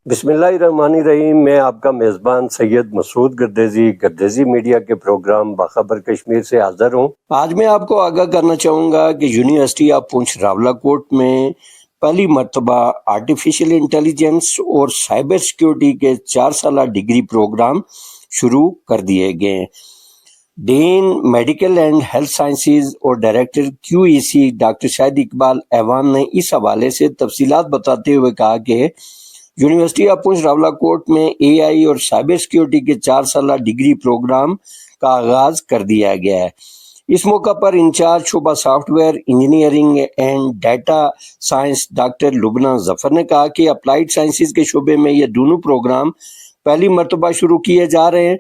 बिस्मिल्लाहिर्रहमानिर्रहीम। मैं आपका मेज़बान सैयद मसूद गर्देज़ी मीडिया के प्रोग्राम बाखबर कश्मीर से हाज़िर हूँ। आज मैं आपको आगाह करना चाहूँगा कि यूनिवर्सिटी ऑफ पुंछ रावलाकोट में पहली मरतबा आर्टिफिशियल इंटेलिजेंस और साइबर सिक्योरिटी के 4 साला डिग्री प्रोग्राम शुरू कर दिए गए हैं। Dean medical and health sciences और director QEC doctor Shahid Iqbal Awan ने इस हवाले से तफसीलात बताते हुए कहा कि यूनिवर्सिटी ऑफ पुंछ रावलाकोट में AI और साइबर सिक्योरिटी के 4 साला डिग्री प्रोग्राम का आगाज कर दिया गया है। इस मौका पर इंचार्ज शोबा software engineering and data science doctor Lubna Zafar ने कहा कि अप्लाइड साइंसेज के शोबे में ये दोनों प्रोग्राम पहली मरतबा शुरू किए जा रहे हैं।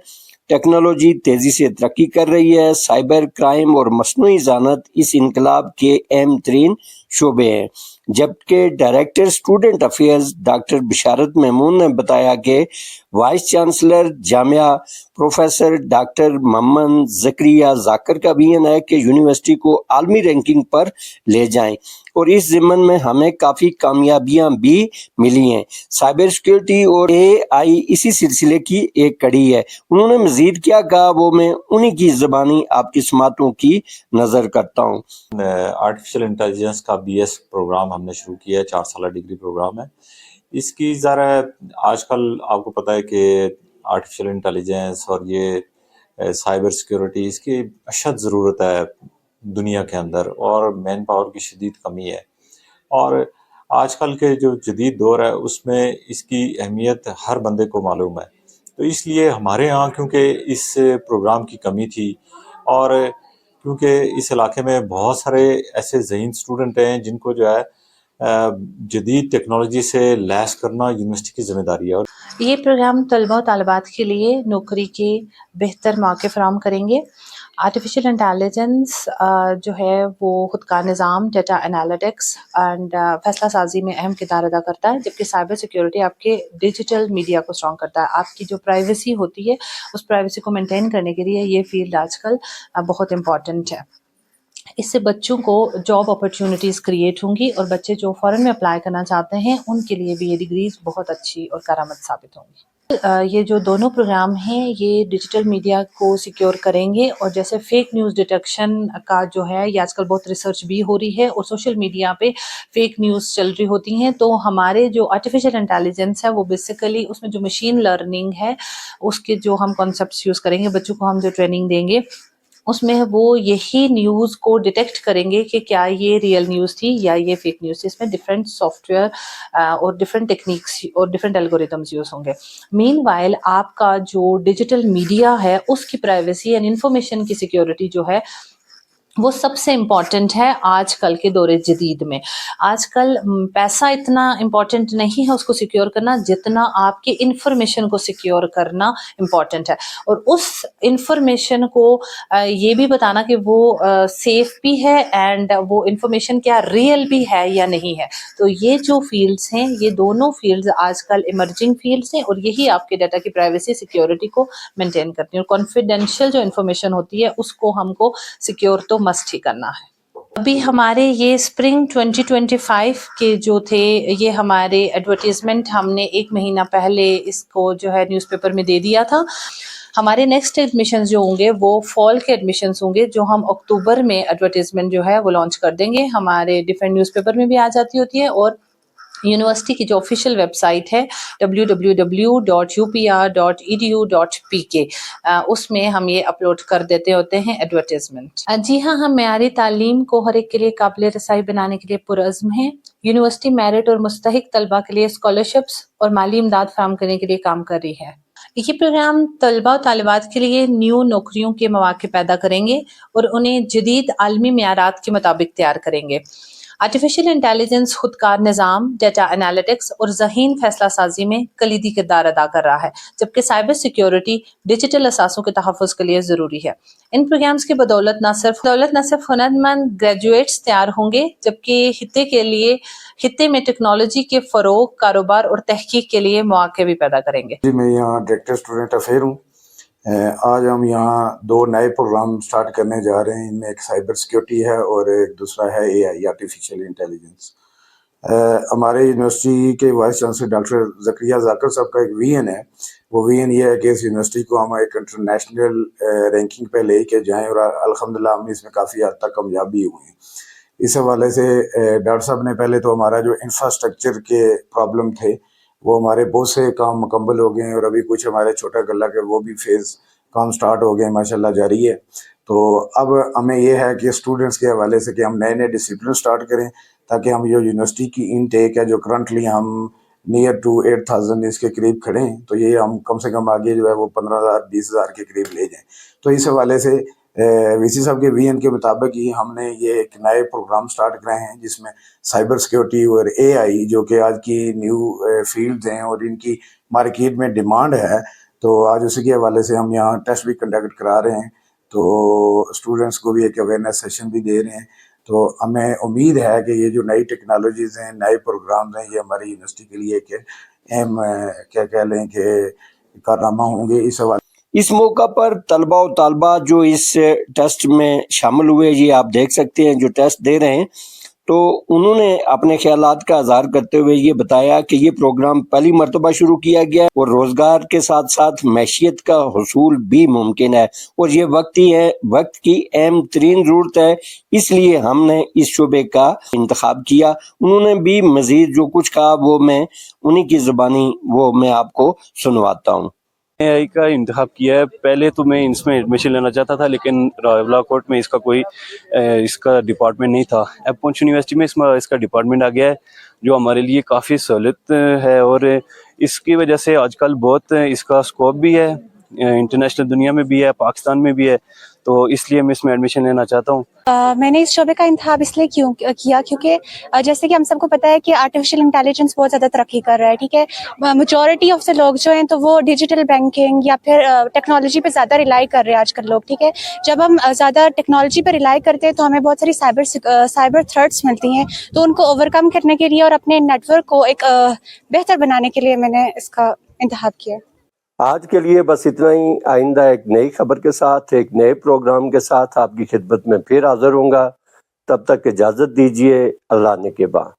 टेक्नोलॉजी तेजी से तरक्की कर रही है। साइबर क्राइम और मसनूई ज़ानत इस इनकलाब के अहम तरीन शोबे हैं। जबकि director student affairs doctor Bisharat Mahmood ने बताया कि vice chancellor Jamia professor doctor Mohammad Zakaria Zakar का अभियान है कि यूनिवर्सिटी को आलमी रैंकिंग पर ले जाएं और इस ज़िम्मन में हमें काफ़ी कामयाबियां भी मिली हैं। साइबर सिक्योरिटी और AI इसी सिलसिले की एक कड़ी है। उन्होंने मजीद क्या कहा वो मैं उन्हीं की ज़बानी आपकी समातों की नज़र करता हूँ। आर्टिफिशियल इंटेलिजेंस का BS प्रोग्राम हमने शुरू किया है, 4 साला डिग्री प्रोग्राम है। इसकी ज़रा आजकल आपको पता है कि आर्टिफिशियल इंटेलिजेंस और ये साइबर सिक्योरिटी इसकी अशद ज़रूरत है दुनिया के अंदर, और मैन पावर की शदीद कमी है। और आजकल के जो जदीद दौर है उसमें इसकी अहमियत हर बंदे को मालूम है। तो इसलिए हमारे यहाँ क्योंकि इस प्रोग्राम की कमी थी, और क्योंकि इस इलाके में बहुत सारे ऐसे ज़हीन स्टूडेंट हैं जिनको जो है जदीद टेक्नोलॉजी से लैस करना यूनिवर्सिटी की ज़िम्मेदारी है। और ये प्रोग्राम तलबा और तालिबात के लिए नौकरी के बेहतर मौके फराहम करेंगे। आर्टिफिशियल इंटेलिजेंस जो है वो खुद का निज़ाम, डाटा एनालिटिक्स एंड फैसला साजी में अहम किरदार अदा करता है, जबकि साइबर सिक्योरिटी आपके डिजिटल मीडिया को स्ट्रॉन्ग करता है। आपकी जो प्राइवेसी होती है उस प्राइवेसी को मेंटेन करने के लिए ये फील्ड आजकल बहुत इम्पॉर्टेंट है। इससे बच्चों को जॉब अपॉर्चुनिटीज़ क्रिएट होंगी और बच्चे जो फ़ॉरेन में अप्लाई करना चाहते हैं उनके लिए भी ये डिग्रीज बहुत अच्छी और करामत साबित होंगी। ये जो दोनों प्रोग्राम हैं ये डिजिटल मीडिया को सिक्योर करेंगे, और जैसे फेक न्यूज़ डिटेक्शन का जो है ये आजकल बहुत रिसर्च भी हो रही है और सोशल मीडिया पे फेक न्यूज़ चल रही होती हैं, तो हमारे जो आर्टिफिशियल इंटेलिजेंस है वो बेसिकली उसमें जो मशीन लर्निंग है उसके जो हम कॉन्सेप्ट्स यूज़ करेंगे, बच्चों को हम जो ट्रेनिंग देंगे उसमें वो यही न्यूज़ को डिटेक्ट करेंगे कि क्या ये रियल न्यूज़ थी या ये फेक न्यूज़ थी। इसमें डिफरेंट सॉफ्टवेयर और डिफरेंट टेक्निक्स और डिफरेंट एल्गोरिथम्स यूज़ होंगे। मीनवाइल आपका जो डिजिटल मीडिया है उसकी प्राइवेसी एंड इंफॉर्मेशन की सिक्योरिटी जो है वो सबसे इम्पॉर्टेंट है आजकल के दौरे जदीद में। आजकल पैसा इतना इम्पॉर्टेंट नहीं है उसको सिक्योर करना जितना आपके इंफॉर्मेशन को सिक्योर करना इम्पॉर्टेंट है, और उस इंफॉर्मेशन को ये भी बताना कि वो सेफ भी है एंड वो इंफॉर्मेशन क्या रियल भी है या नहीं है। तो ये जो फील्ड्स हैं ये दोनों फील्ड्स आजकल इमर्जिंग फील्ड्स हैं और यही आपके डाटा की प्राइवेसी सिक्योरिटी को मेंटेन करती है। और कॉन्फिडेंशियल जो इन्फॉर्मेशन होती है उसको हमको सिक्योर तो मस्ट ही करना है। अभी हमारे ये स्प्रिंग 2025 के जो थे ये हमारे एडवर्टीजमेंट हमने 1 महीना पहले इसको जो है न्यूज़पेपर में दे दिया था। हमारे नेक्स्ट एडमिशन्स जो होंगे वो फॉल के एडमिशन्स होंगे जो हम अक्टूबर में एडवर्टीजमेंट जो है वो लॉन्च कर देंगे। हमारे डिफरेंट न्यूज़पेपर में भी आ जाती होती है और यूनिवर्सिटी की जो ऑफिशियल वेबसाइट है www.upr.edu.pk उसमें हम ये अपलोड कर देते होते हैं एडवर्टाइजमेंट। जी हाँ, हम मेयारी तालीम को हर एक के लिए काबिल रसाई बनाने के लिए पुरअज़्म हैं। यूनिवर्सिटी मेरिट और मुस्तहिक तलबा के लिए स्कॉलरशिप्स और माली इमदाद फराहम करने के लिए काम कर रही है। ये प्रोग्राम तलबा और तालिबात के लिए न्यू नौकरियों के मौके पैदा करेंगे और उन्हें जदीद आलमी मेयारात के मुताबिक तैयार करेंगे। आर्टिफिशियल इंटेलिजेंस खुदकार निज़ाम, डाटा एनालिटिक्स और ज़हीन फैसला साजी में कलीदी किरदार अदा कर रहा है, जबकि साइबर सिक्योरिटी डिजिटल असासों के तहफ़्फ़ुज़ के लिए ज़रूरी है। इन प्रोग्राम्स की बदौलत न सिर्फ हुनरमंद ग्रेजुएट्स तैयार होंगे बल्कि खित्ते में टेक्नोलॉजी के फ़रोग़, कारोबार और तहक़ीक़ के लिए मौके भी पैदा करेंगे। जी, मैं यहाँ डायरेक्टर स्टूडेंट अफेयर हूँ। आज हम यहाँ 2 नए प्रोग्राम स्टार्ट करने जा रहे हैं। इनमें एक साइबर सिक्योरिटी है और एक दूसरा है AI आर्टिफिशियल इंटेलिजेंस। ہمارے یونیورسٹی کے وائس چانسلر ڈاکٹر زکریا ذاکر صاحب کا ایک ویژن ہے. وہ ویژن یہ ہے کہ اس یونیورسٹی کو ہم ایک انٹرنیشنل رینکنگ پہ لے کے جائیں, اور الحمدللہ ہم اس میں کافی حد تک کامیابی ہوئے ہیں. اس حوالے سے ڈاکٹر صاحب نے پہلے تو ہمارا جو انفراسٹرکچر کے پرابلم تھے وہ ہمارے بہت سے کام مکمل ہو گئے ہیں, اور ابھی کچھ ہمارے چھوٹا غلہ کے وہ بھی فیز کام سٹارٹ ہو گئے ہیں, ماشاءاللہ جاری ہے. تو اب ہمیں یہ ہے کہ اسٹوڈنٹس کے حوالے سے کہ ہم نئے نئے ڈسپلن سٹارٹ کریں, تاکہ ہم جو یونیورسٹی کی انٹیک ہے جو کرنٹلی ہم نیئر ٹو 8,000 اس کے قریب کھڑے ہیں, تو یہ ہم کم سے کم آگے جو ہے وہ 15,000 20,000 کے قریب لے جائیں. تو اس حوالے سے وی سی صاحب کے ویژن کے مطابق ہی ہم نے یہ ایک نئے پروگرام سٹارٹ کرائے ہیں, جس میں سائبر سیکیورٹی اور اے آئی جو کہ آج کی نیو فیلڈز ہیں اور ان کی مارکیٹ میں ڈیمانڈ ہے, تو آج اسی کے حوالے سے ہم یہاں ٹیسٹ بھی کنڈکٹ کرا رہے ہیں, تو اسٹوڈنٹس کو بھی ایک اویئرنیس سیشن بھی دے رہے ہیں. تو ہمیں امید ہے کہ یہ جو نئی ٹیکنالوجیز ہیں, نئے پروگرامز ہیں, یہ ہماری یونیورسٹی کے لیے ایک اہم کیا کہہ لیں کہ کارنامہ ہوں گے. اس حوالے اس موقع پر طلباء و طالبات جو اس ٹیسٹ میں شامل ہوئے, یہ آپ دیکھ سکتے ہیں جو ٹیسٹ دے رہے ہیں, تو انہوں نے اپنے خیالات کا اظہار کرتے ہوئے یہ بتایا کہ یہ پروگرام پہلی مرتبہ شروع کیا گیا ہے اور روزگار کے ساتھ ساتھ معیشت کا حصول بھی ممکن ہے, اور یہ وقت کی اہم ترین ضرورت ہے, اس لیے ہم نے اس شعبے کا انتخاب کیا. انہوں نے بھی مزید جو کچھ کہا وہ میں انہی کی زبانی وہ میں آپ کو سنواتا ہوں. اے آئی کا انتخاب کیا ہے. پہلے تو میں اس میں ایڈمیشن لینا چاہتا تھا, لیکن راولا کوٹ میں اس کا کوئی اس کا ڈپارٹمنٹ نہیں تھا. اب پونچھ یونیورسٹی میں اس کا ڈپارٹمنٹ آ گیا ہے, جو ہمارے لیے کافی سہولت ہے, اور اس کی وجہ سے آج کل بہت اس کا اسکوپ بھی ہے, انٹرنیشنل دنیا میں بھی ہے, پاکستان میں بھی ہے, تو اس لیے میں اس میں ایڈمیشن لینا چاہتا ہوں. میں نے اس شعبے کا انتخاب اس لیے کیا کیونکہ جیسے کہ ہم سب کو پتہ ہے کہ آرٹیفیشیل انٹیلیجنس بہت زیادہ ترقی کر رہا ہے. ٹھیک ہے, میجورٹی آف دا لوگ جو ہیں تو وہ ڈیجیٹل بینکنگ یا پھر ٹیکنالوجی پہ زیادہ ریلائی کر رہے ہیں آج کل لوگ. ٹھیک ہے, جب ہم زیادہ ٹیکنالوجی پہ ریلائی کرتے ہیں تو ہمیں بہت ساری سائبر تھریٹس ملتی ہیں, تو ان کو اوور کم کرنے کے لیے اور اپنے نیٹ ورک کو ایک بہتر بنانے کے لیے میں نے اس کا انتخاب کیا. آج کے لیے بس اتنا ہی. آئندہ ایک نئی خبر کے ساتھ, ایک نئے پروگرام کے ساتھ آپ کی خدمت میں پھر حاضر ہوں گا. تب تک اجازت دیجیے. اللہ نے کے بعد.